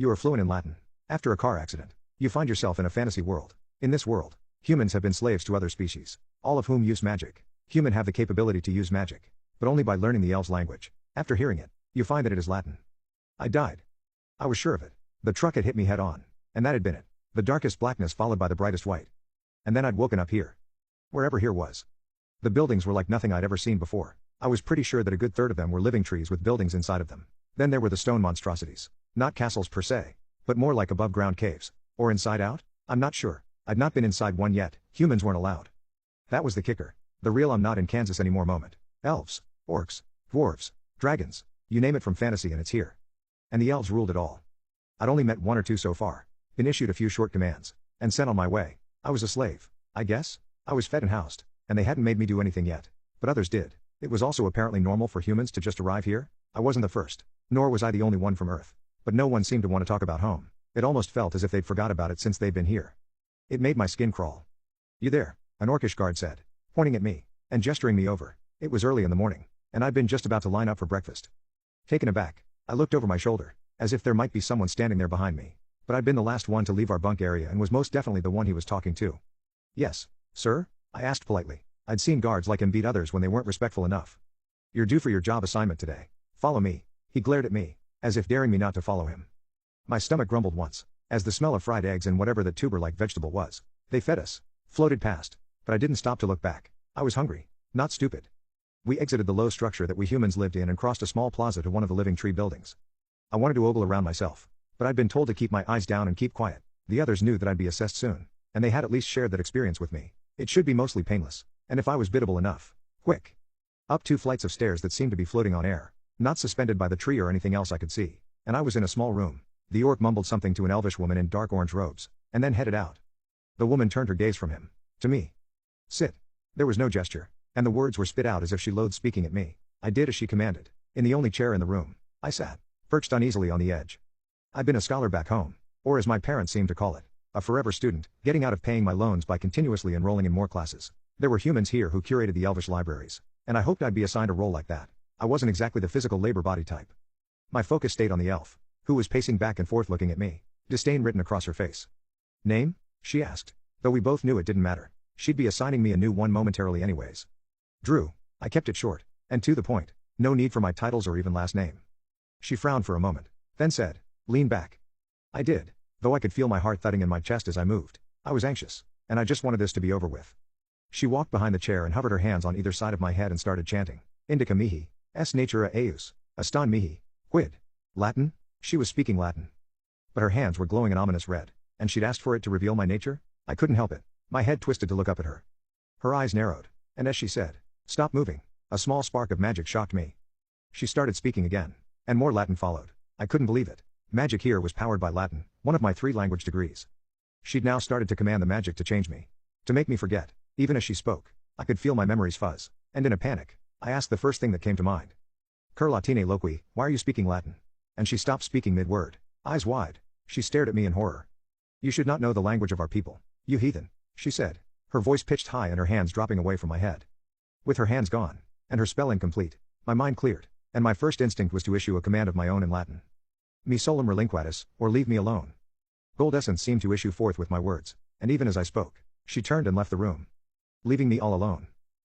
You are fluent in Latin. After a car accident, you find yourself in a fantasy world. In this world, humans have been slaves to other species, all of whom use magic. Humans have the capability to use magic, but only by learning the elves' language. After hearing it, you find that it is Latin. I died. I was sure of it. The truck had hit me head on, and that had been it. The darkest blackness followed by the brightest white. And then I'd woken up here. Wherever here was. The buildings were like nothing I'd ever seen before. I was pretty sure that a good third of them were living trees with buildings inside of them. Then there were the stone monstrosities. Not castles per se, but more like above-ground caves. Or inside out? I'm not sure. I'd not been inside one yet. Humans weren't allowed. That was the kicker. The real I'm not in Kansas anymore moment. Elves, orcs, dwarves, dragons, you name it from fantasy and it's here. And the elves ruled it all. I'd only met one or two so far, been issued a few short commands, and sent on my way. I was a slave, I guess. I was fed and housed, and they hadn't made me do anything yet. But others did. It was also apparently normal for humans to just arrive here. I wasn't the first, nor was I the only one from Earth. But no one seemed to want to talk about home. It almost felt as if they'd forgot about it since they'd been here. It made my skin crawl. You there? An orcish guard said, pointing at me, and gesturing me over. It was early in the morning, and I'd been just about to line up for breakfast. Taken aback, I looked over my shoulder, as if there might be someone standing there behind me. But I'd been the last one to leave our bunk area and was most definitely the one he was talking to. Yes, sir? I asked politely. I'd seen guards like him beat others when they weren't respectful enough. You're due for your job assignment today. Follow me. He glared at me, as if daring me not to follow him. My stomach grumbled once, as the smell of fried eggs and whatever that tuber-like vegetable was, they fed us, floated past, but I didn't stop to look back. I was hungry, not stupid. We exited the low structure that we humans lived in and crossed a small plaza to one of the living tree buildings. I wanted to ogle around myself, but I'd been told to keep my eyes down and keep quiet. The others knew that I'd be assessed soon, and they had at least shared that experience with me. It should be mostly painless, and if I was biddable enough, quick. Up 2 flights of stairs that seemed to be floating on air, not suspended by the tree or anything else I could see, and I was in a small room. The orc mumbled something to an elvish woman in dark orange robes, and then headed out. The woman turned her gaze from him to me. Sit. There was no gesture, and the words were spit out as if she loathed speaking at me. I did as she commanded. In the only chair in the room, I sat, perched uneasily on the edge. I'd been a scholar back home, or as my parents seemed to call it, a forever student, getting out of paying my loans by continuously enrolling in more classes. There were humans here who curated the elvish libraries, and I hoped I'd be assigned a role like that. I wasn't exactly the physical labor body type. My focus stayed on the elf, who was pacing back and forth looking at me, disdain written across her face. Name? She asked, though we both knew it didn't matter. She'd be assigning me a new one momentarily anyways. Drew. I kept it short, and to the point. No need for my titles or even last name. She frowned for a moment, then said, lean back. I did, though I could feel my heart thudding in my chest as I moved. I was anxious, and I just wanted this to be over with. She walked behind the chair and hovered her hands on either side of my head and started chanting, Indica mihi, es natura eius, aston mihi, quid. Latin? She was speaking Latin. But her hands were glowing an ominous red, and she'd asked for it to reveal my nature? I couldn't help it. My head twisted to look up at her. Her eyes narrowed, and as she said, stop moving, a small spark of magic shocked me. She started speaking again, and more Latin followed. I couldn't believe it. Magic here was powered by Latin, one of my 3 language degrees. She'd now started to command the magic to change me. To make me forget. Even as she spoke, I could feel my memories fuzz, and in a panic, I asked the first thing that came to mind. Cur latine loqui, why are you speaking Latin? And she stopped speaking mid-word. Eyes wide, she stared at me in horror. You should not know the language of our people, you heathen, she said, her voice pitched high and her hands dropping away from my head. With her hands gone, and her spell incomplete, my mind cleared, and my first instinct was to issue a command of my own in Latin. Me solum relinquatus, or leave me alone. Gold essence seemed to issue forth with my words, and even as I spoke, she turned and left the room, leaving me all alone.